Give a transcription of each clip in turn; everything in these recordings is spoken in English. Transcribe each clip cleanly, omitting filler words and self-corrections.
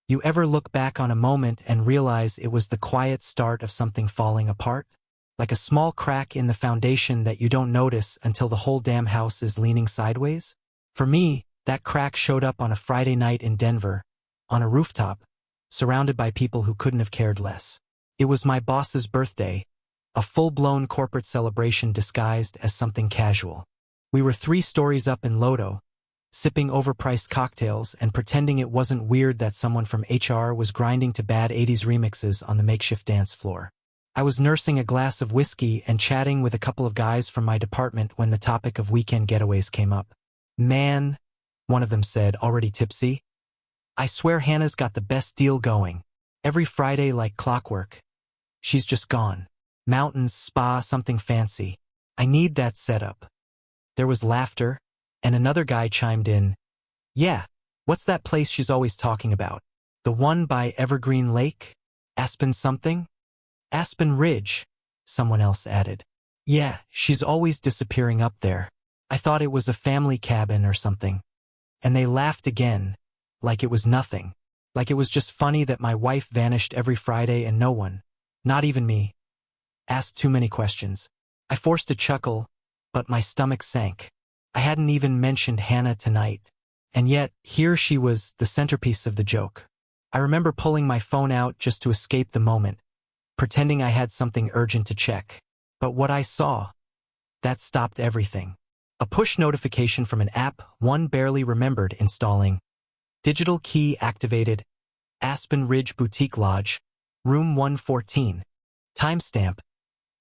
You ever look back on a moment and realize it was the quiet start of something falling apart? Like a small crack in the foundation that you don't notice until the whole damn house is leaning sideways? For me, that crack showed up on a Friday night in Denver, on a rooftop, surrounded by people who couldn't have cared less. It was my boss's birthday, a full-blown corporate celebration disguised as something casual. We were 3 stories up in Lodo, sipping overpriced cocktails and pretending it wasn't weird that someone from HR was grinding to bad 80s remixes on the makeshift dance floor. I was nursing a glass of whiskey and chatting with a couple of guys from my department when the topic of weekend getaways came up. "Man," one of them said, already tipsy, "I swear Hannah's got the best deal going. Every Friday like clockwork. She's just gone. Mountains, spa, something fancy. I need that setup." There was laughter, and another guy chimed in, "Yeah, what's that place she's always talking about? The one by Evergreen Lake? Aspen something?" "Aspen Ridge," someone else added. "Yeah, she's always disappearing up there. I thought it was a family cabin or something." And they laughed again, like it was nothing. Like it was just funny that my wife vanished every Friday and no one, not even me, asked too many questions. I forced a chuckle, but my stomach sank. I hadn't even mentioned Hannah tonight. And yet, here she was, the centerpiece of the joke. I remember pulling my phone out just to escape the moment, pretending I had something urgent to check. But what I saw, that stopped everything. A push notification from an app one barely remembered installing. Digital key activated. Aspen Ridge Boutique Lodge, room 114. Timestamp,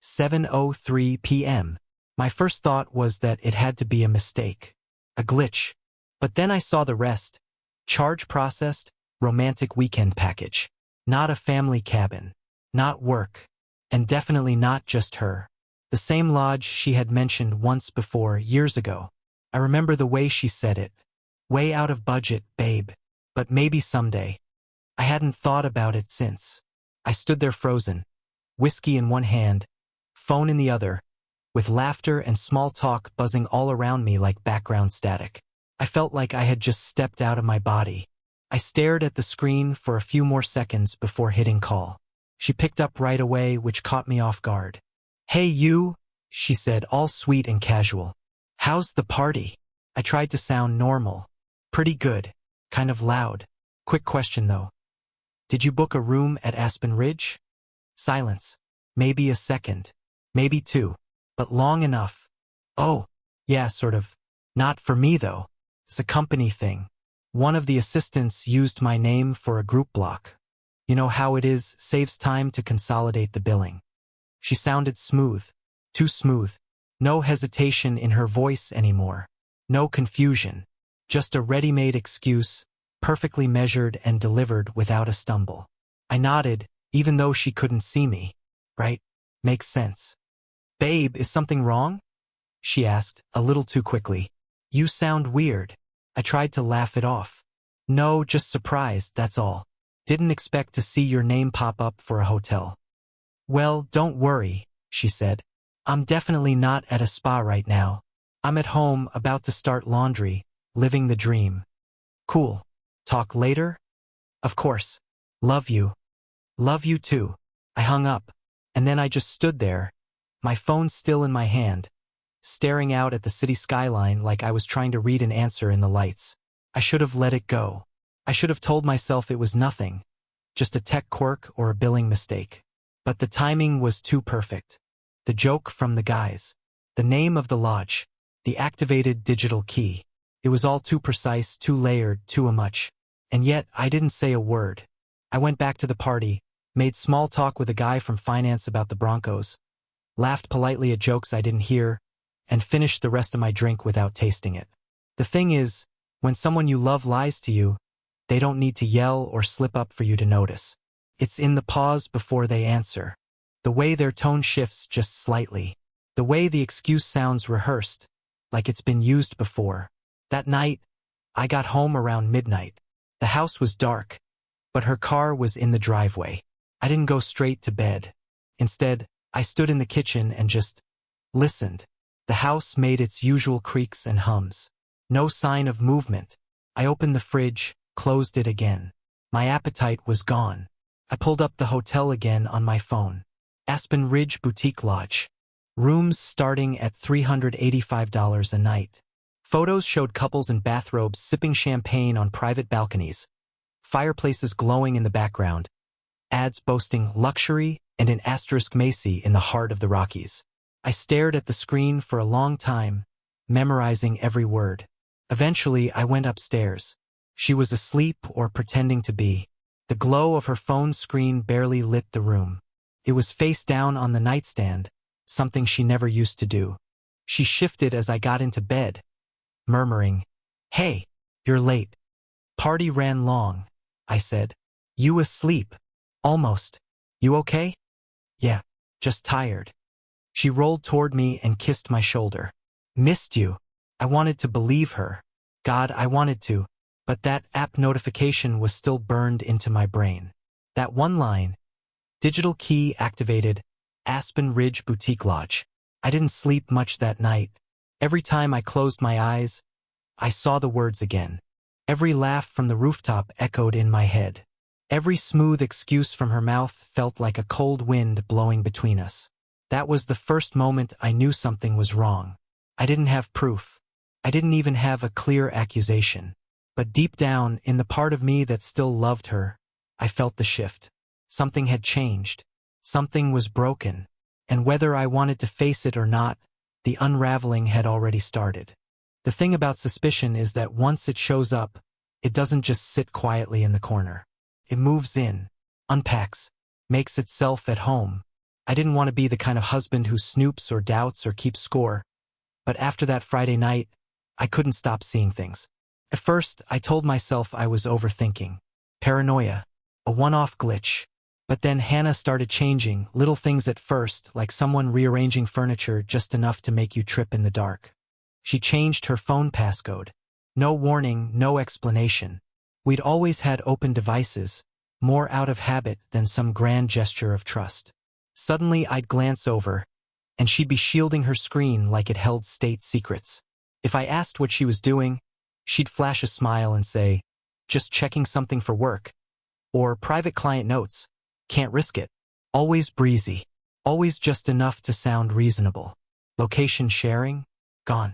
7:03 p.m. My first thought was that it had to be a mistake, a glitch. But then I saw the rest. Charge processed, romantic weekend package. Not a family cabin. Not work. And definitely not just her. The same lodge she had mentioned once before, years ago. I remember the way she said it. "Way out of budget, babe. But maybe someday." I hadn't thought about it since. I stood there frozen, whiskey in one hand, phone in the other, with laughter and small talk buzzing all around me like background static. I felt like I had just stepped out of my body. I stared at the screen for a few more seconds before hitting call. She picked up right away, which caught me off guard. "Hey you," she said, all sweet and casual. "How's the party?" I tried to sound normal. "Pretty good. Kind of loud. Quick question though. Did you book a room at Aspen Ridge?" Silence. Maybe a second. Maybe 2. But long enough. "Oh, yeah, sort of. Not for me though. It's a company thing. One of the assistants used my name for a group block. You know how it is, saves time to consolidate the billing." She sounded smooth. Too smooth. No hesitation in her voice anymore. No confusion. Just a ready-made excuse, perfectly measured and delivered without a stumble. I nodded, even though she couldn't see me. "Right. Makes sense." "Babe, is something wrong?" she asked, a little too quickly. "You sound weird." I tried to laugh it off. "No, just surprised, that's all. Didn't expect to see your name pop up for a hotel." "Well, don't worry," she said. "I'm definitely not at a spa right now. I'm at home, about to start laundry, living the dream." "Cool. Talk later?" "Of course. Love you." "Love you too." I hung up, and then I just stood there, my phone still in my hand, staring out at the city skyline like I was trying to read an answer in the lights. I should have let it go. I should have told myself it was nothing, just a tech quirk or a billing mistake. But the timing was too perfect. The joke from the guys, the name of the lodge, the activated digital key. It was all too precise, too layered, too much. And yet, I didn't say a word. I went back to the party, made small talk with a guy from finance about the Broncos, laughed politely at jokes I didn't hear, and finished the rest of my drink without tasting it. The thing is, when someone you love lies to you, they don't need to yell or slip up for you to notice. It's in the pause before they answer. The way their tone shifts just slightly. The way the excuse sounds rehearsed, like it's been used before. That night, I got home around midnight. The house was dark, but her car was in the driveway. I didn't go straight to bed. Instead, I stood in the kitchen and just listened. The house made its usual creaks and hums. No sign of movement. I opened the fridge, closed it again. My appetite was gone. I pulled up the hotel again on my phone. Aspen Ridge Boutique Lodge. Rooms starting at $385 a night. Photos showed couples in bathrobes sipping champagne on private balconies, fireplaces glowing in the background, ads boasting luxury and an asterisk Macy in the heart of the Rockies. I stared at the screen for a long time, memorizing every word. Eventually, I went upstairs. She was asleep or pretending to be. The glow of her phone screen barely lit the room. It was face down on the nightstand, something she never used to do. She shifted as I got into bed, murmuring, "Hey, you're late." "Party ran long," I said. "You asleep?" "Almost. You okay?" "Yeah, just tired." She rolled toward me and kissed my shoulder. "Missed you." I wanted to believe her. God, I wanted to. But that app notification was still burned into my brain. That one line, digital key activated, Aspen Ridge Boutique Lodge. I didn't sleep much that night. Every time I closed my eyes, I saw the words again. Every laugh from the rooftop echoed in my head. Every smooth excuse from her mouth felt like a cold wind blowing between us. That was the first moment I knew something was wrong. I didn't have proof. I didn't even have a clear accusation. But deep down, in the part of me that still loved her, I felt the shift. Something had changed. Something was broken. And whether I wanted to face it or not, the unraveling had already started. The thing about suspicion is that once it shows up, it doesn't just sit quietly in the corner. It moves in, unpacks, makes itself at home. I didn't want to be the kind of husband who snoops or doubts or keeps score. But after that Friday night, I couldn't stop seeing things. At first, I told myself I was overthinking. Paranoia. A one-off glitch. But then Hannah started changing, little things at first, like someone rearranging furniture just enough to make you trip in the dark. She changed her phone passcode. No warning, no explanation. We'd always had open devices, more out of habit than some grand gesture of trust. Suddenly I'd glance over, and she'd be shielding her screen like it held state secrets. If I asked what she was doing, she'd flash a smile and say, "Just checking something for work." Or private client notes. Can't risk it. Always breezy. Always just enough to sound reasonable. Location sharing? Gone.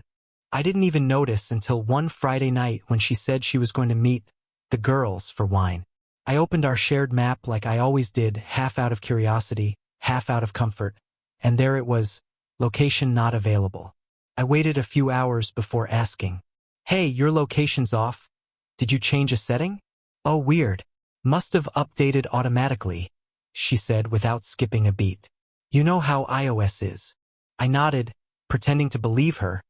I didn't even notice until one Friday night when she said she was going to meet the girls for wine. I opened our shared map like I always did, half out of curiosity, half out of comfort, and there it was, location not available. I waited a few hours before asking, "Hey, your location's off. Did you change a setting?" "Oh, weird. Must have updated automatically," she said without skipping a beat. "You know how iOS is." I nodded, pretending to believe her,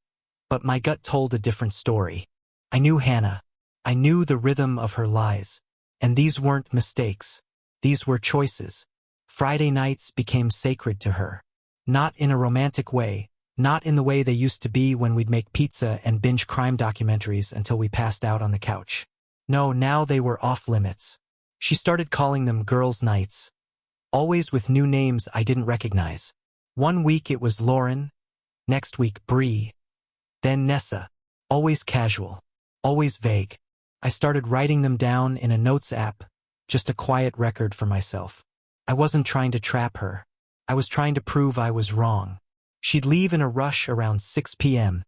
but my gut told a different story. I knew Hannah. I knew the rhythm of her lies. And these weren't mistakes. These were choices. Friday nights became sacred to her. Not in a romantic way. Not in the way they used to be when we'd make pizza and binge crime documentaries until we passed out on the couch. No, now they were off limits. She started calling them girls' nights. Always with new names I didn't recognize. One week it was Lauren, next week Bree, then Nessa. Always casual. Always vague. I started writing them down in a notes app, just a quiet record for myself. I wasn't trying to trap her. I was trying to prove I was wrong. She'd leave in a rush around 6 p.m.,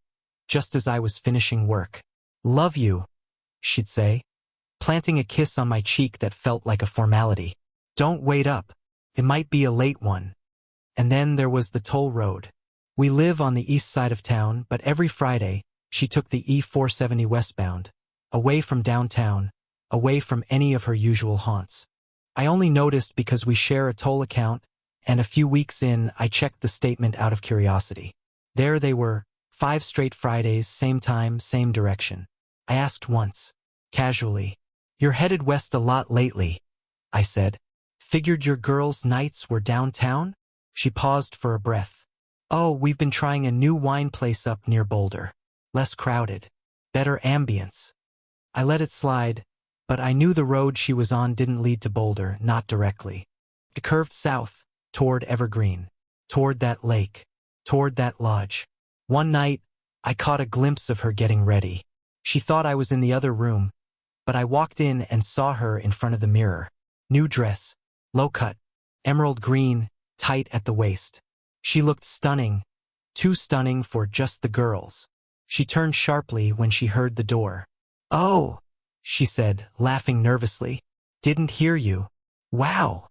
just as I was finishing work. "Love you," she'd say, planting a kiss on my cheek that felt like a formality. "Don't wait up. It might be a late one." And then there was the toll road. We live on the east side of town, but every Friday, she took the E470 westbound, away from downtown, away from any of her usual haunts. I only noticed because we share a toll account, and a few weeks in, I checked the statement out of curiosity. There they were, 5 straight Fridays, same time, same direction. I asked once, casually, "You're headed west a lot lately," I said. "Figured your girls' nights were downtown?" She paused for a breath. "Oh, we've been trying a new wine place up near Boulder. Less crowded. Better ambience." I let it slide, but I knew the road she was on didn't lead to Boulder, not directly. It curved south, toward Evergreen, toward that lake, toward that lodge. One night, I caught a glimpse of her getting ready. She thought I was in the other room, But I walked in and saw her in front of the mirror. New dress, low cut, emerald green, tight at the waist. She looked stunning, too stunning for just the girls. She turned sharply when she heard the door. "Oh," she said, laughing nervously. "Didn't hear you." "Wow,"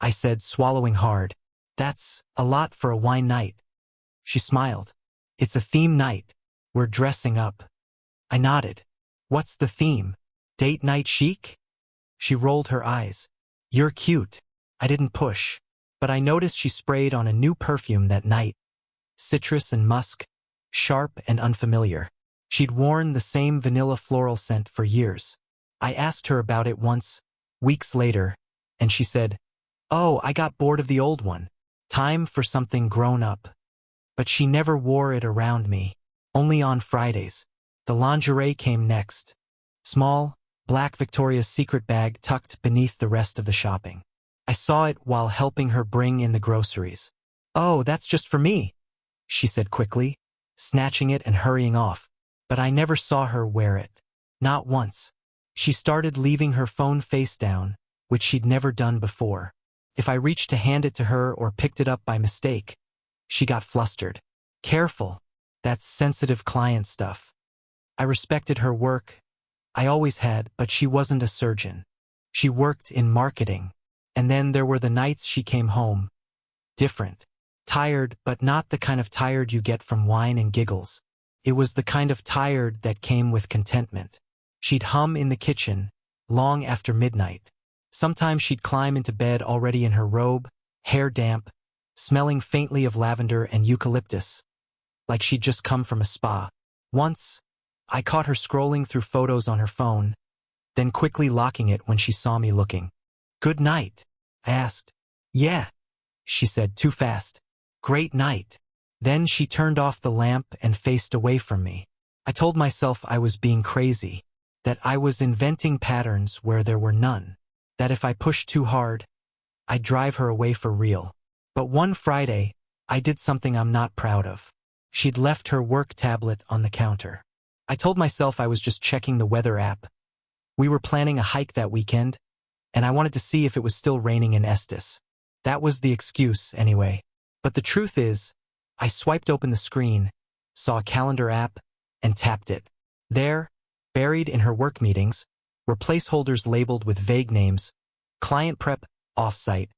I said, swallowing hard. "That's a lot for a wine night." She smiled. "It's a theme night. We're dressing up." I nodded. "What's the theme? Date night chic?" She rolled her eyes. "You're cute." I didn't push, but I noticed she sprayed on a new perfume that night. Citrus and musk, sharp and unfamiliar. She'd worn the same vanilla floral scent for years. I asked her about it once, weeks later, and she said, "Oh, I got bored of the old one. Time for something grown up." But she never wore it around me. Only on Fridays. The lingerie came next. Small, black Victoria's Secret bag tucked beneath the rest of the shopping. I saw it while helping her bring in the groceries. "Oh, that's just for me," she said quickly, snatching it and hurrying off. But I never saw her wear it. Not once. She started leaving her phone face down, which she'd never done before. If I reached to hand it to her or picked it up by mistake, she got flustered. "Careful. That's sensitive client stuff." I respected her work. I always had, but she wasn't a surgeon. She worked in marketing. And then there were the nights she came home. Different. Tired, but not the kind of tired you get from wine and giggles. It was the kind of tired that came with contentment. She'd hum in the kitchen, long after midnight. Sometimes she'd climb into bed already in her robe, hair damp, smelling faintly of lavender and eucalyptus, like she'd just come from a spa. Once, I caught her scrolling through photos on her phone, then quickly locking it when she saw me looking. "Good night," I asked. "Yeah," she said, too fast. "Great night." Then she turned off the lamp and faced away from me. I told myself I was being crazy, that I was inventing patterns where there were none, that if I pushed too hard, I'd drive her away for real. But one Friday, I did something I'm not proud of. She'd left her work tablet on the counter. I told myself I was just checking the weather app. We were planning a hike that weekend, and I wanted to see if it was still raining in Estes. That was the excuse, anyway. But the truth is, I swiped open the screen, saw a calendar app, and tapped it. There, buried in her work meetings, were placeholders labeled with vague names: client prep, offsite,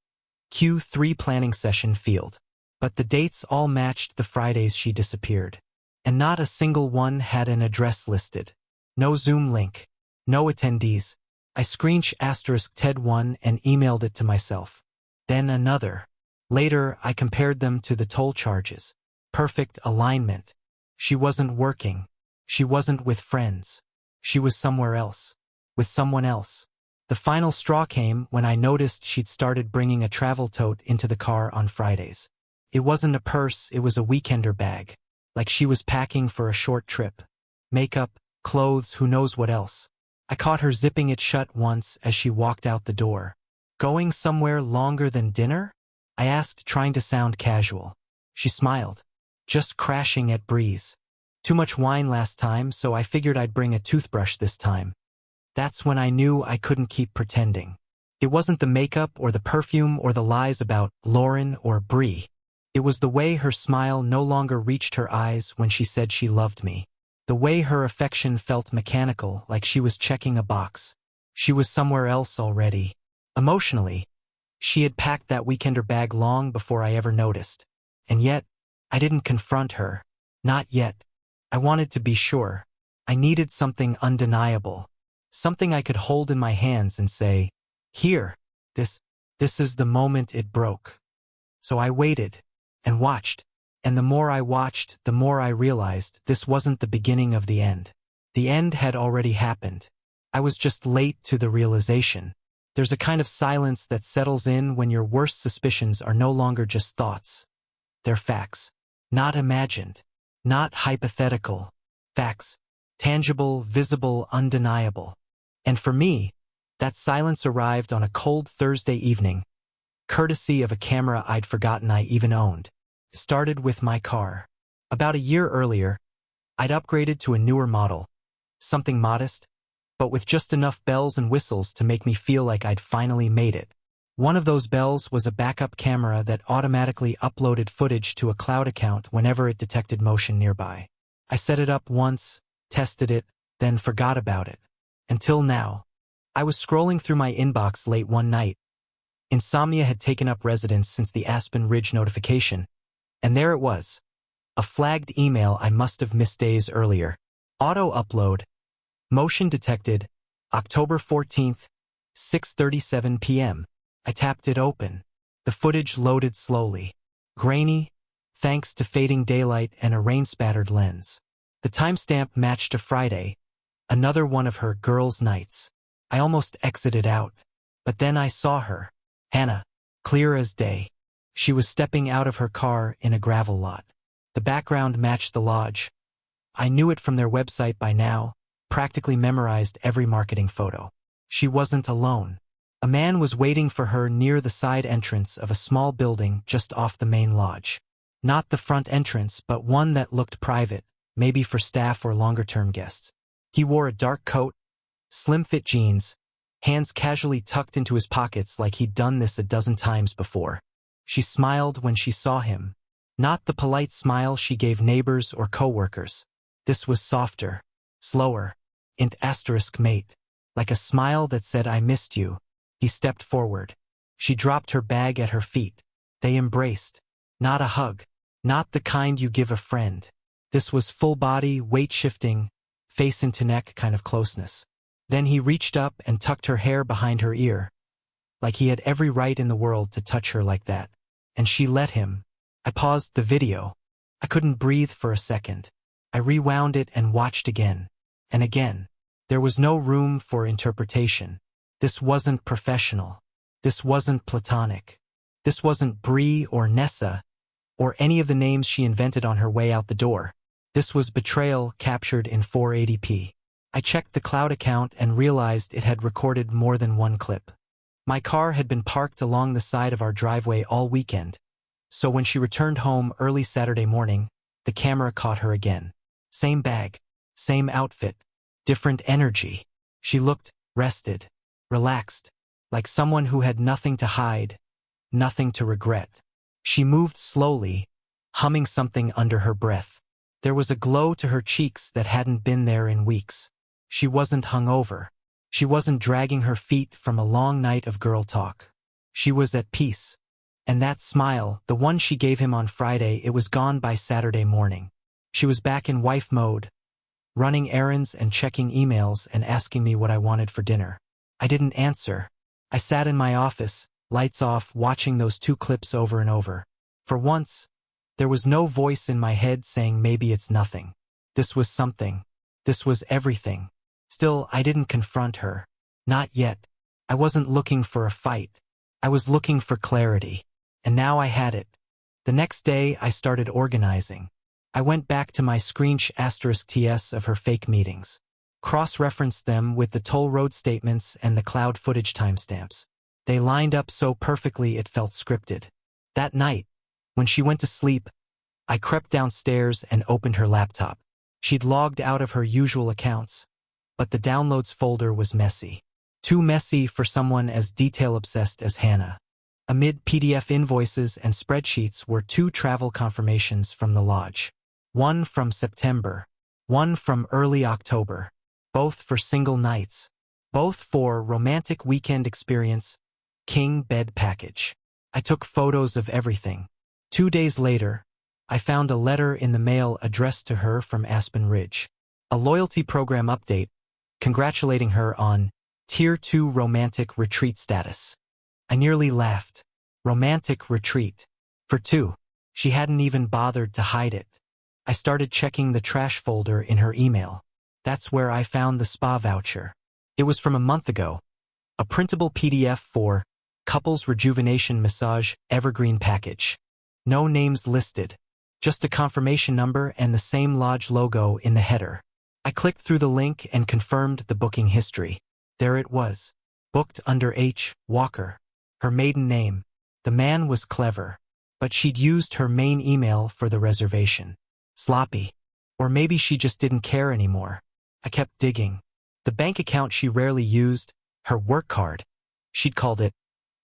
Q3 planning session field. But the dates all matched the Fridays she disappeared. And not a single one had an address listed. No Zoom link. No attendees. I screenshot *TED1 and emailed it to myself. Then another. Later, I compared them to the toll charges. Perfect alignment. She wasn't working. She wasn't with friends. She was somewhere else. With someone else. The final straw came when I noticed she'd started bringing a travel tote into the car on Fridays. It wasn't a purse, it was a weekender bag. Like she was packing for a short trip. Makeup, clothes, who knows what else. I caught her zipping it shut once as she walked out the door. "Going somewhere longer than dinner?" I asked, trying to sound casual. She smiled. "Just crashing at Breeze. Too much wine last time, so I figured I'd bring a toothbrush this time." That's when I knew I couldn't keep pretending. It wasn't the makeup or the perfume or the lies about Lauren or Bree. It was the way her smile no longer reached her eyes when she said she loved me. The way her affection felt mechanical, like she was checking a box. She was somewhere else already. Emotionally, she had packed that weekender bag long before I ever noticed. And yet, I didn't confront her. Not yet. I wanted to be sure. I needed something undeniable. Something I could hold in my hands and say, "Here, this is the moment it broke." So I waited and watched. And the more I watched, the more I realized this wasn't the beginning of the end. The end had already happened. I was just late to the realization. There's a kind of silence that settles in when your worst suspicions are no longer just thoughts. They're facts. Not imagined. Not hypothetical. Facts. Tangible, visible, undeniable. And for me, that silence arrived on a cold Thursday evening, courtesy of a camera I'd forgotten I even owned. Started with my car. About a year earlier, I'd upgraded to a newer model. Something modest, but with just enough bells and whistles to make me feel like I'd finally made it. One of those bells was a backup camera that automatically uploaded footage to a cloud account whenever it detected motion nearby. I set it up once, tested it, then forgot about it. Until now. I was scrolling through my inbox late one night. Insomnia had taken up residence since the Aspen Ridge notification, and there it was. A flagged email I must have missed days earlier. Auto upload. Motion detected. October 14th, 6:37 p.m. I tapped it open. The footage loaded slowly. Grainy, thanks to fading daylight and a rain-spattered lens. The timestamp matched a Friday, another one of her girls' nights. I almost exited out. But then I saw her. Hannah. Clear as day. She was stepping out of her car in a gravel lot. The background matched the lodge. I knew it from their website by now, practically memorized every marketing photo. She wasn't alone. A man was waiting for her near the side entrance of a small building just off the main lodge. Not the front entrance, but one that looked private, maybe for staff or longer-term guests. He wore a dark coat, slim-fit jeans, hands casually tucked into his pockets like he'd done this a dozen times before. She smiled when she saw him. Not the polite smile she gave neighbors or coworkers. This was softer, slower, *mate. Like a smile that said, "I missed you." He stepped forward. She dropped her bag at her feet. They embraced. Not a hug. Not the kind you give a friend. This was full body, weight shifting, face into neck kind of closeness. Then he reached up and tucked her hair behind her ear. Like he had every right in the world to touch her like that. And she let him. I paused the video. I couldn't breathe for a second. I rewound it and watched again. And again. There was no room for interpretation. This wasn't professional. This wasn't platonic. This wasn't Bree or Nessa, or any of the names she invented on her way out the door. This was betrayal captured in 480p. I checked the cloud account and realized it had recorded more than one clip. My car had been parked along the side of our driveway all weekend, so when she returned home early Saturday morning, the camera caught her again. Same bag, same outfit, different energy. She looked rested, relaxed, like someone who had nothing to hide, nothing to regret. She moved slowly, humming something under her breath. There was a glow to her cheeks that hadn't been there in weeks. She wasn't hungover. She wasn't dragging her feet from a long night of girl talk. She was at peace. And that smile, the one she gave him on Friday, it was gone by Saturday morning. She was back in wife mode, running errands and checking emails and asking me what I wanted for dinner. I didn't answer. I sat in my office, lights off, watching those two clips over and over. For once, there was no voice in my head saying maybe it's nothing. This was something. This was everything. Still, I didn't confront her. Not yet. I wasn't looking for a fight. I was looking for clarity. And now I had it. The next day, I started organizing. I went back to my *TS of her fake meetings. Cross-referenced them with the toll road statements and the cloud footage timestamps. They lined up so perfectly it felt scripted. That night, when she went to sleep, I crept downstairs and opened her laptop. She'd logged out of her usual accounts, but the downloads folder was messy. Too messy for someone as detail-obsessed as Hannah. Amid PDF invoices and spreadsheets were 2 travel confirmations from the lodge. One from September, one from early October. Both for single nights. Both for romantic weekend experience, king bed package. I took photos of everything. 2 days later, I found a letter in the mail addressed to her from Aspen Ridge. A loyalty program update, congratulating her on Tier 2 romantic retreat status. I nearly laughed. Romantic retreat. For 2. She hadn't even bothered to hide it. I started checking the trash folder in her email. That's where I found the spa voucher. It was from a month ago. A printable PDF for Couples Rejuvenation Massage Evergreen Package. No names listed. Just a confirmation number and the same lodge logo in the header. I clicked through the link and confirmed the booking history. There it was. Booked under H. Walker. Her maiden name. The man was clever. But she'd used her main email for the reservation. Sloppy. Or maybe she just didn't care anymore. I kept digging. The bank account she rarely used, her work card. She'd called it.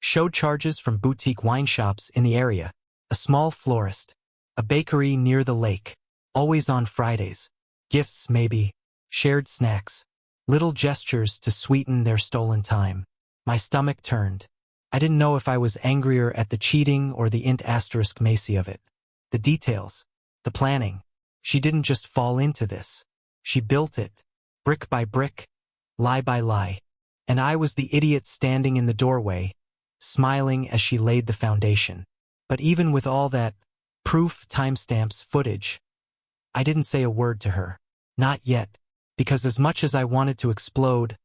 Showed charges from boutique wine shops in the area, a small florist, a bakery near the lake, always on Fridays, gifts maybe, shared snacks, little gestures to sweeten their stolen time. My stomach turned. I didn't know if I was angrier at the cheating or the int asterisk Macy of it. The details, the planning. She didn't just fall into this. She built it, brick by brick, lie by lie. And I was the idiot standing in the doorway, smiling as she laid the foundation. But even with all that proof, timestamps, footage, I didn't say a word to her. Not yet, because as much as I wanted to explode,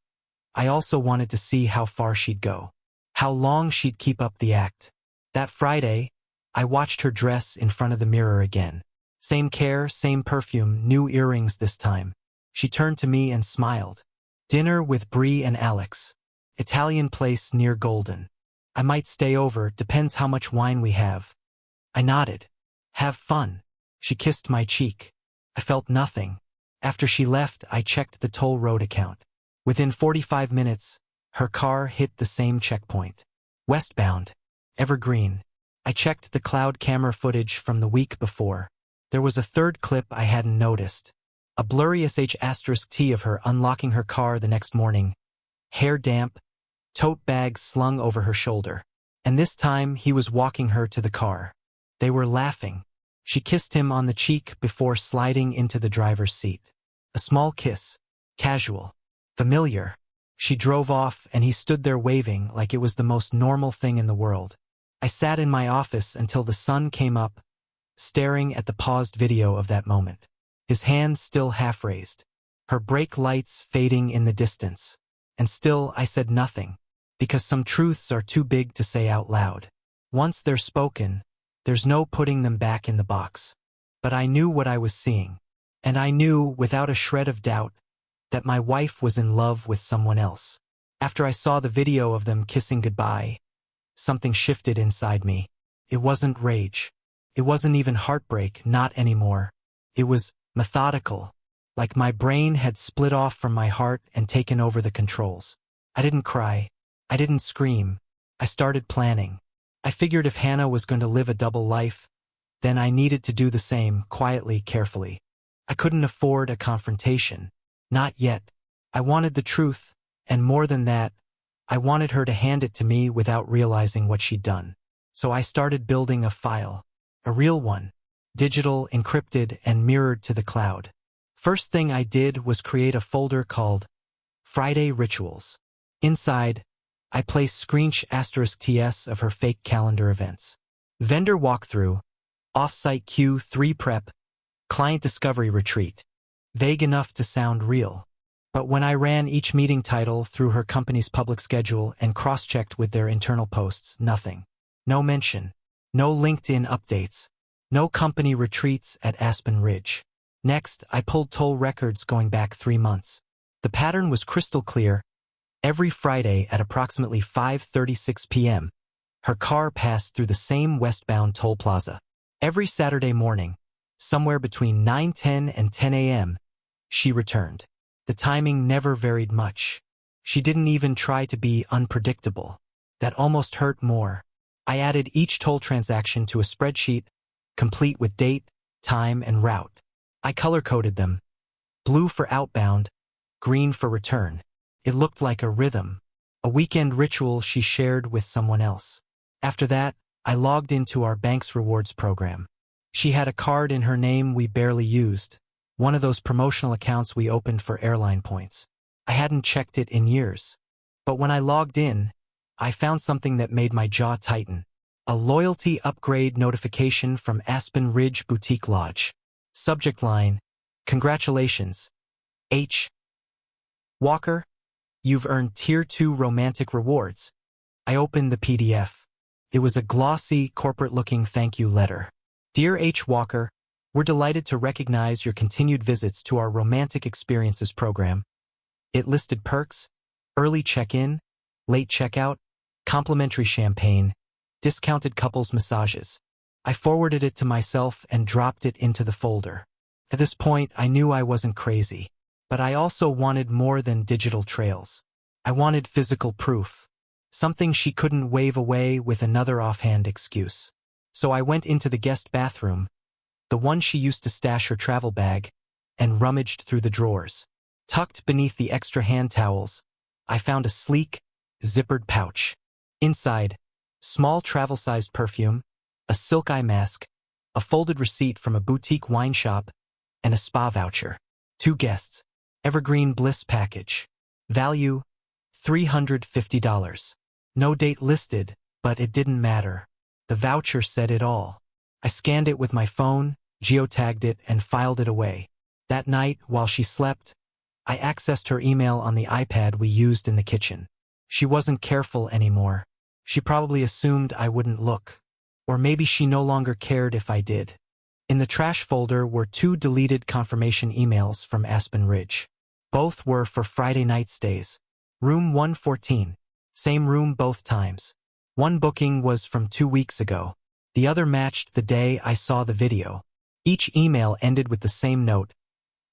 I also wanted to see how far she'd go, how long she'd keep up the act. That Friday, I watched her dress in front of the mirror again. Same care, same perfume, new earrings this time. She turned to me and smiled. Dinner with Bree and Alex. Italian place near Golden. I might stay over, depends how much wine we have. I nodded. Have fun. She kissed my cheek. I felt nothing. After she left, I checked the toll road account. Within 45 minutes, her car hit the same checkpoint. Westbound. Evergreen. I checked the cloud camera footage from the week before. There was a third clip I hadn't noticed. A blurry sh*T of her unlocking her car the next morning. Hair damp, tote bag slung over her shoulder. And this time he was walking her to the car. They were laughing. She kissed him on the cheek before sliding into the driver's seat. A small kiss. Casual. Familiar. She drove off and he stood there waving like it was the most normal thing in the world. I sat in my office until the sun came up, staring at the paused video of that moment. His hands still half raised. Her brake lights fading in the distance. And still I said nothing, because some truths are too big to say out loud. Once they're spoken, there's no putting them back in the box. But I knew what I was seeing. And I knew, without a shred of doubt, that my wife was in love with someone else. After I saw the video of them kissing goodbye, something shifted inside me. It wasn't rage. It wasn't even heartbreak, not anymore. It was methodical, like my brain had split off from my heart and taken over the controls. I didn't cry. I didn't scream. I started planning. I figured if Hannah was going to live a double life, then I needed to do the same, quietly, carefully. I couldn't afford a confrontation. Not yet. I wanted the truth, and more than that, I wanted her to hand it to me without realizing what she'd done. So I started building a file. A real one. Digital, encrypted, and mirrored to the cloud. First thing I did was create a folder called Friday Rituals. Inside, I placed **TS of her fake calendar events. Vendor walkthrough, off-site Q3 prep, client discovery retreat. Vague enough to sound real. But when I ran each meeting title through her company's public schedule and cross-checked with their internal posts, nothing. No mention. No LinkedIn updates. No company retreats at Aspen Ridge. Next, I pulled toll records going back 3 months. The pattern was crystal clear. Every Friday at approximately 5:36 p.m., her car passed through the same westbound toll plaza. Every Saturday morning, somewhere between 9:10 and 10 a.m., she returned. The timing never varied much. She didn't even try to be unpredictable. That almost hurt more. I added each toll transaction to a spreadsheet, complete with date, time, and route. I color-coded them. Blue for outbound, green for return. It looked like a rhythm, a weekend ritual she shared with someone else. After that, I logged into our bank's rewards program. She had a card in her name we barely used, one of those promotional accounts we opened for airline points. I hadn't checked it in years. But when I logged in, I found something that made my jaw tighten. A loyalty upgrade notification from Aspen Ridge Boutique Lodge. Subject line, "Congratulations, H. Walker, you've earned Tier 2 romantic rewards." I opened the PDF. It was a glossy, corporate-looking thank you letter. "Dear H. Walker, we're delighted to recognize your continued visits to our Romantic Experiences program." It listed perks, early check-in, late checkout, complimentary champagne, discounted couples massages. I forwarded it to myself and dropped it into the folder. At this point, I knew I wasn't crazy, But I also wanted more than digital trails. I wanted physical proof. Something she couldn't wave away with another offhand excuse. So I went into the guest bathroom, the one she used to stash her travel bag, and rummaged through the drawers. Tucked beneath the extra hand towels, I found a sleek, zippered pouch. Inside, small travel-sized perfume, a silk eye mask, a folded receipt from a boutique wine shop, and a spa voucher. 2 guests. Evergreen Bliss package. Value, $350. No date listed, but it didn't matter. The voucher said it all. I scanned it with my phone, geotagged it, and filed it away. That night, while she slept, I accessed her email on the iPad we used in the kitchen. She wasn't careful anymore. She probably assumed I wouldn't look. Or maybe she no longer cared if I did. In the trash folder were 2 deleted confirmation emails from Aspen Ridge. Both were for Friday night stays. Room 114. Same room both times. One booking was from 2 weeks ago. The other matched the day I saw the video. Each email ended with the same note.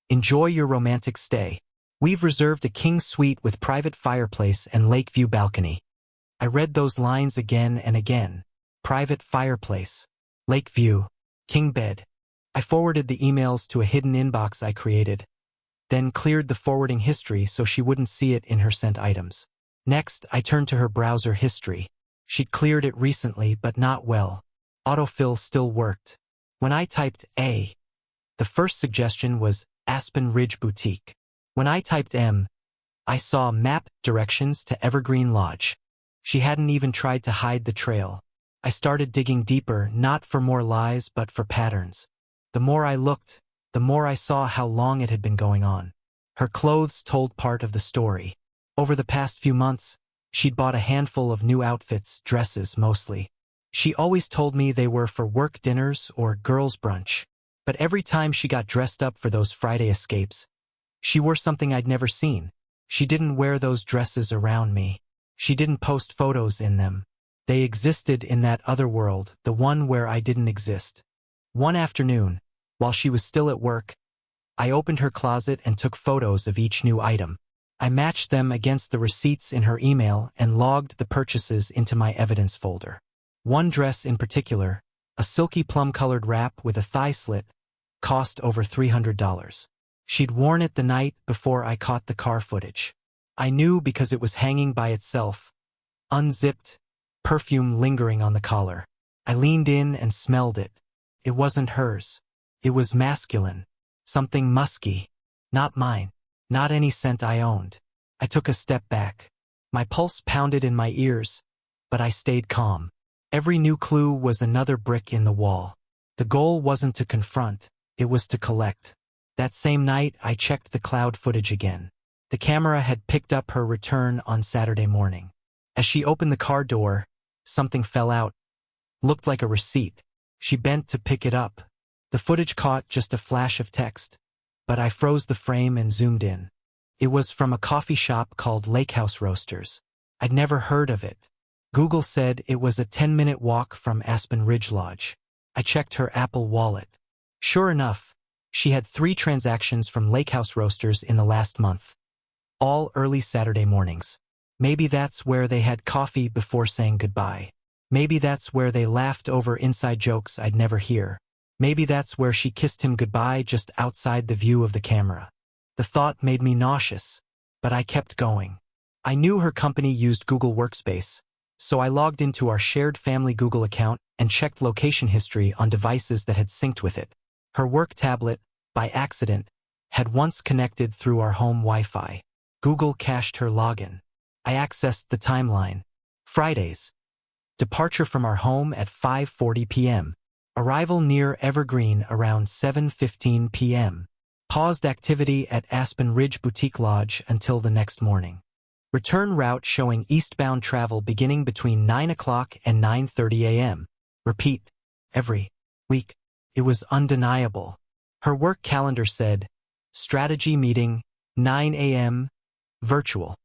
Enjoy your romantic stay. We've reserved a king suite with private fireplace and lake view balcony. I read those lines again and again. Private fireplace. Lake view. King bed. I forwarded the emails to a hidden inbox I created, then cleared the forwarding history so she wouldn't see it in her sent items. Next, I turned to her browser history. She'd cleared it recently, but not well. Autofill still worked. When I typed A, the first suggestion was Aspen Ridge Boutique. When I typed M, I saw map directions to Evergreen Lodge. She hadn't even tried to hide the trail. I started digging deeper, not for more lies, but for patterns. The more I looked, the more I saw how long it had been going on. Her clothes told part of the story. Over the past few months, she'd bought a handful of new outfits, dresses mostly. She always told me they were for work dinners or girls' brunch. But every time she got dressed up for those Friday escapes, she wore something I'd never seen. She didn't wear those dresses around me. She didn't post photos in them. They existed in that other world, the one where I didn't exist. One afternoon, while she was still at work, I opened her closet and took photos of each new item. I matched them against the receipts in her email and logged the purchases into my evidence folder. One dress in particular, a silky plum-colored wrap with a thigh slit, cost over $300. She'd worn it the night before I caught the car footage. I knew because it was hanging by itself, unzipped, perfume lingering on the collar. I leaned in and smelled it. It wasn't hers. It was masculine. Something musky. Not mine. Not any scent I owned. I took a step back. My pulse pounded in my ears, but I stayed calm. Every new clue was another brick in the wall. The goal wasn't to confront, it was to collect. That same night, I checked the cloud footage again. The camera had picked up her return on Saturday morning. As she opened the car door, something fell out. Looked like a receipt. She bent to pick it up. The footage caught just a flash of text, but I froze the frame and zoomed in. It was from a coffee shop called Lake House Roasters. I'd never heard of it. Google said it was a 10-minute walk from Aspen Ridge Lodge. I checked her Apple Wallet. Sure enough, she had 3 transactions from Lake House Roasters in the last month. All early Saturday mornings. Maybe that's where they had coffee before saying goodbye. Maybe that's where they laughed over inside jokes I'd never hear. Maybe that's where she kissed him goodbye just outside the view of the camera. The thought made me nauseous, but I kept going. I knew her company used Google Workspace, so I logged into our shared family Google account and checked location history on devices that had synced with it. Her work tablet, by accident, had once connected through our home Wi-Fi. Google cached her login. I accessed the timeline. Fridays. Departure from our home at 5:40 p.m. Arrival near Evergreen around 7:15 p.m. Paused activity at Aspen Ridge Boutique Lodge until the next morning. Return route showing eastbound travel beginning between 9 o'clock and 9:30 a.m. Repeat. Every week. It was undeniable. Her work calendar said, strategy meeting, 9 a.m., virtual.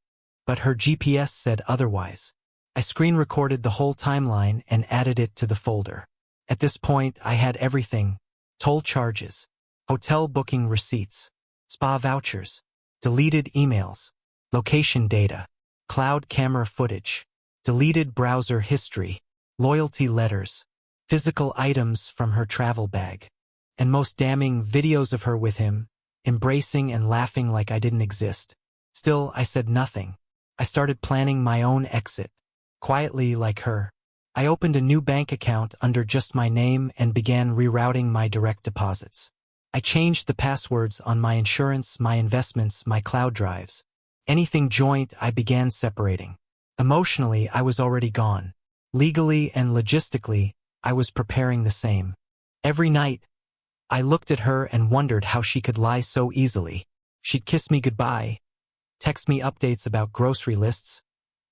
But her GPS said otherwise. I screen recorded the whole timeline and added it to the folder. At this point, I had everything: toll charges, hotel booking receipts, spa vouchers, deleted emails, location data, cloud camera footage, deleted browser history, loyalty letters, physical items from her travel bag, and most damning, videos of her with him, embracing and laughing like I didn't exist. Still, I said nothing. I started planning my own exit, quietly like her. I opened a new bank account under just my name and began rerouting my direct deposits. I changed the passwords on my insurance, my investments, my cloud drives. Anything joint I began separating. Emotionally, I was already gone. Legally and logistically, I was preparing the same. Every night, I looked at her and wondered how she could lie so easily. She'd kiss me goodbye, text me updates about grocery lists,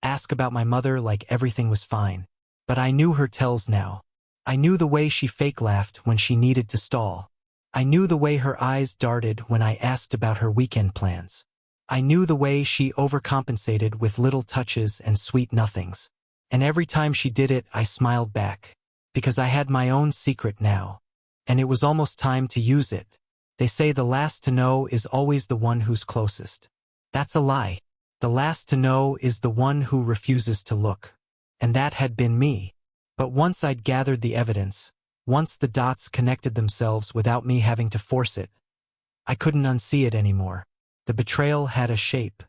ask about my mother like everything was fine. But I knew her tells now. I knew the way she fake laughed when she needed to stall. I knew the way her eyes darted when I asked about her weekend plans. I knew the way she overcompensated with little touches and sweet nothings. And every time she did it, I smiled back. Because I had my own secret now. And it was almost time to use it. They say the last to know is always the one who's closest. That's a lie. The last to know is the one who refuses to look. And that had been me. But once I'd gathered the evidence, once the dots connected themselves without me having to force it, I couldn't unsee it anymore. The betrayal had a shape,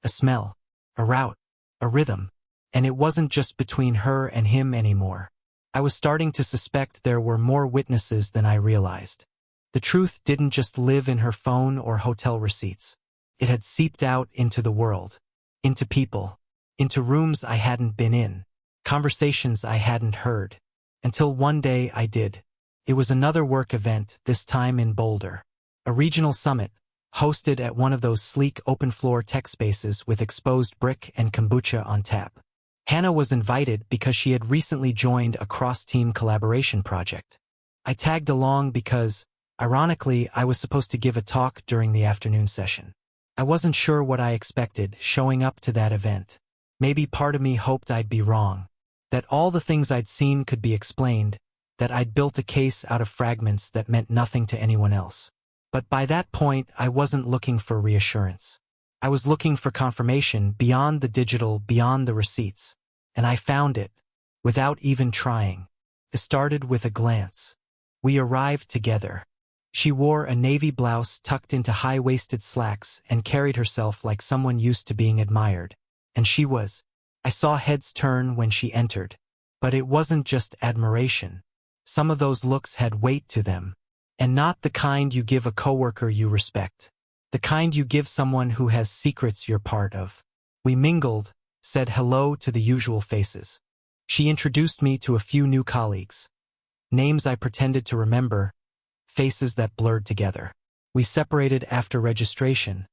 a smell, a route, a rhythm, and it wasn't just between her and him anymore. I was starting to suspect there were more witnesses than I realized. The truth didn't just live in her phone or hotel receipts. It had seeped out into the world, into people, into rooms I hadn't been in. Conversations I hadn't heard. Until one day I did. It was another work event, this time in Boulder. A regional summit, hosted at one of those sleek open-floor tech spaces with exposed brick and kombucha on tap. Hannah was invited because she had recently joined a cross-team collaboration project. I tagged along because, ironically, I was supposed to give a talk during the afternoon session. I wasn't sure what I expected showing up to that event. Maybe part of me hoped I'd be wrong. That all the things I'd seen could be explained, that I'd built a case out of fragments that meant nothing to anyone else. But by that point, I wasn't looking for reassurance. I was looking for confirmation beyond the digital, beyond the receipts. And I found it, without even trying. It started with a glance. We arrived together. She wore a navy blouse tucked into high-waisted slacks and carried herself like someone used to being admired. And she was. I saw heads turn when she entered. But it wasn't just admiration. Some of those looks had weight to them. And not the kind you give a coworker you respect. The kind you give someone who has secrets you're part of. We mingled, said hello to the usual faces. She introduced me to a few new colleagues. Names I pretended to remember, faces that blurred together. We separated after registration,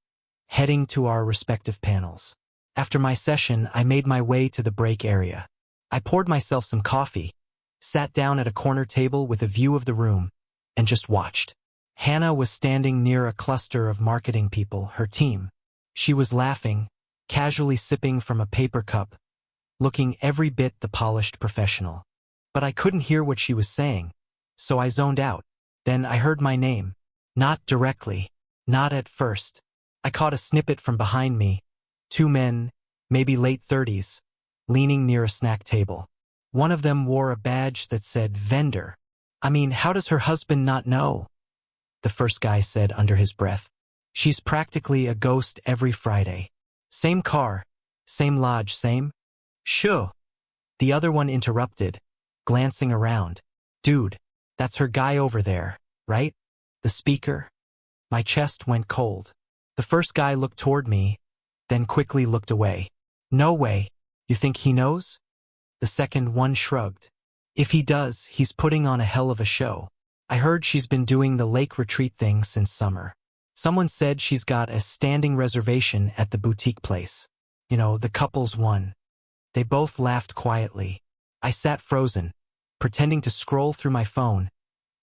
heading to our respective panels. After my session, I made my way to the break area. I poured myself some coffee, sat down at a corner table with a view of the room, and just watched. Hannah was standing near a cluster of marketing people, her team. She was laughing, casually sipping from a paper cup, looking every bit the polished professional. But I couldn't hear what she was saying, so I zoned out. Then I heard my name. Not directly, not at first. I caught a snippet from behind me. Two men, maybe late 30s, leaning near a snack table. One of them wore a badge that said vendor. I mean, how does her husband not know? The first guy said under his breath. She's practically a ghost every Friday. Same car, same lodge, same? Sure. The other one interrupted, glancing around. Dude, that's her guy over there, right? The speaker? My chest went cold. The first guy looked toward me, then quickly looked away. No way. You think he knows? The second one shrugged. If he does, he's putting on a hell of a show. I heard she's been doing the lake retreat thing since summer. Someone said she's got a standing reservation at the boutique place. You know, the couple's one. They both laughed quietly. I sat frozen, pretending to scroll through my phone,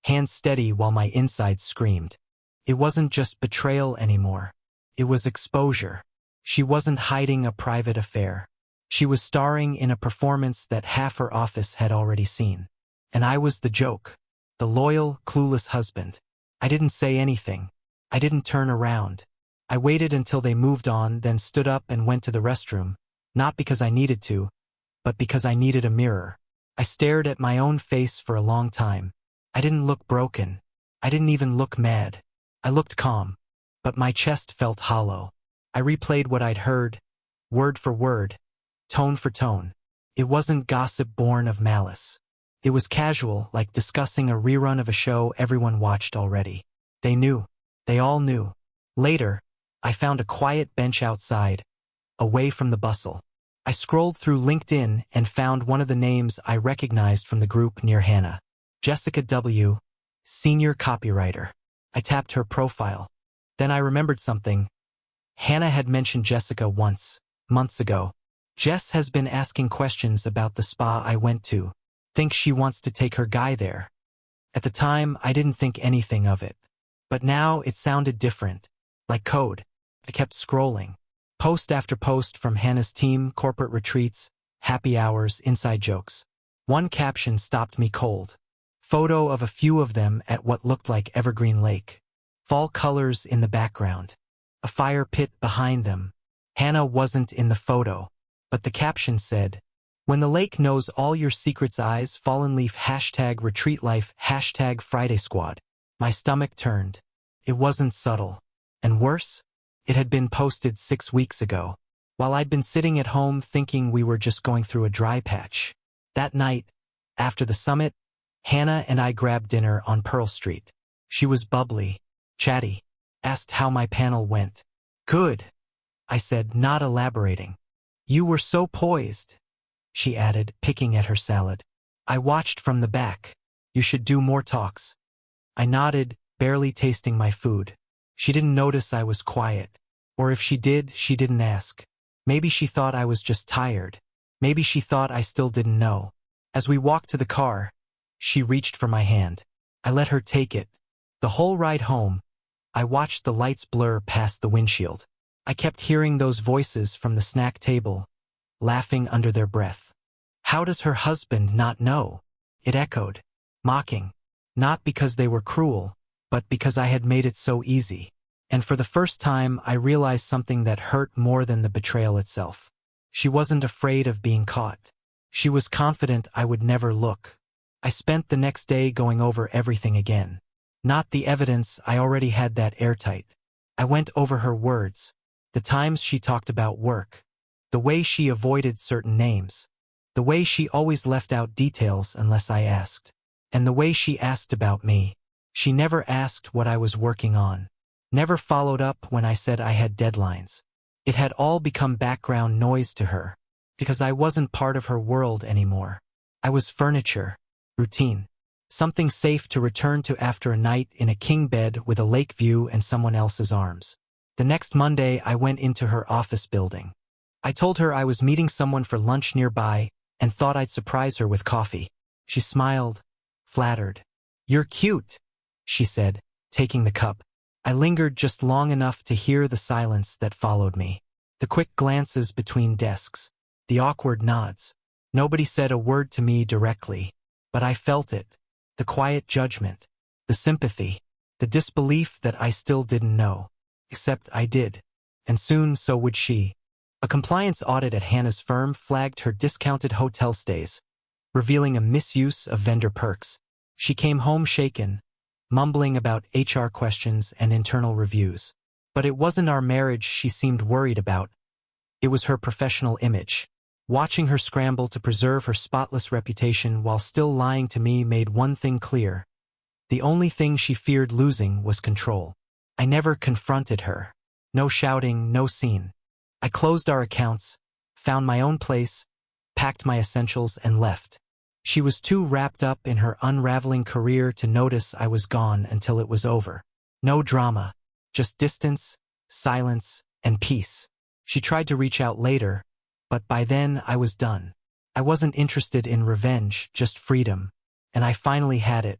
hands steady while my insides screamed. It wasn't just betrayal anymore. It was exposure. She wasn't hiding a private affair. She was starring in a performance that half her office had already seen. And I was the joke. The loyal, clueless husband. I didn't say anything. I didn't turn around. I waited until they moved on, then stood up and went to the restroom, not because I needed to, but because I needed a mirror. I stared at my own face for a long time. I didn't look broken. I didn't even look mad. I looked calm, but my chest felt hollow. I replayed what I'd heard, word for word, tone for tone. It wasn't gossip born of malice. It was casual, like discussing a rerun of a show everyone watched already. They knew. They all knew. Later, I found a quiet bench outside, away from the bustle. I scrolled through LinkedIn and found one of the names I recognized from the group near Hannah. Jessica W., senior copywriter. I tapped her profile. Then I remembered something. Hannah had mentioned Jessica once, months ago. Jess has been asking questions about the spa I went to. Think she wants to take her guy there. At the time, I didn't think anything of it. But now it sounded different. Like code. I kept scrolling. Post after post from Hannah's team, corporate retreats, happy hours, inside jokes. One caption stopped me cold. Photo of a few of them at what looked like Evergreen Lake. Fall colors in the background. A fire pit behind them. Hannah wasn't in the photo, but the caption said, "When the lake knows all your secrets, eyes, fallen leaf, #retreat life, #Friday squad." My stomach turned. It wasn't subtle. And worse, it had been posted 6 weeks ago, while I'd been sitting at home thinking we were just going through a dry patch. That night, after the summit, Hannah and I grabbed dinner on Pearl Street. She was bubbly, chatty, asked how my panel went. "Good," I said, not elaborating. "You were so poised," she added, picking at her salad. "I watched from the back. You should do more talks." I nodded, barely tasting my food. She didn't notice I was quiet. Or if she did, she didn't ask. Maybe she thought I was just tired. Maybe she thought I still didn't know. As we walked to the car, she reached for my hand. I let her take it. The whole ride home, I watched the lights blur past the windshield. I kept hearing those voices from the snack table, laughing under their breath. How does her husband not know? It echoed, mocking. Not because they were cruel, but because I had made it so easy. And for the first time, I realized something that hurt more than the betrayal itself. She wasn't afraid of being caught. She was confident I would never look. I spent the next day going over everything again. Not the evidence, I already had that airtight. I went over her words, the times she talked about work, the way she avoided certain names, the way she always left out details unless I asked, and the way she asked about me. She never asked what I was working on, never followed up when I said I had deadlines. It had all become background noise to her, because I wasn't part of her world anymore. I was furniture, routine, something safe to return to after a night in a king bed with a lake view and someone else's arms. The next Monday, I went into her office building. I told her I was meeting someone for lunch nearby and thought I'd surprise her with coffee. She smiled, flattered. "You're cute," she said, taking the cup. I lingered just long enough to hear the silence that followed me. The quick glances between desks, the awkward nods. Nobody said a word to me directly, but I felt it. The quiet judgment, the sympathy, the disbelief that I still didn't know. Except I did. And soon so would she. A compliance audit at Hannah's firm flagged her discounted hotel stays, revealing a misuse of vendor perks. She came home shaken, mumbling about HR questions and internal reviews. But it wasn't our marriage she seemed worried about. It was her professional image. Watching her scramble to preserve her spotless reputation while still lying to me made one thing clear. The only thing she feared losing was control. I never confronted her. No shouting, no scene. I closed our accounts, found my own place, packed my essentials, and left. She was too wrapped up in her unraveling career to notice I was gone until it was over. No drama, just distance, silence, and peace. She tried to reach out later, but by then I was done. I wasn't interested in revenge, just freedom. And I finally had it.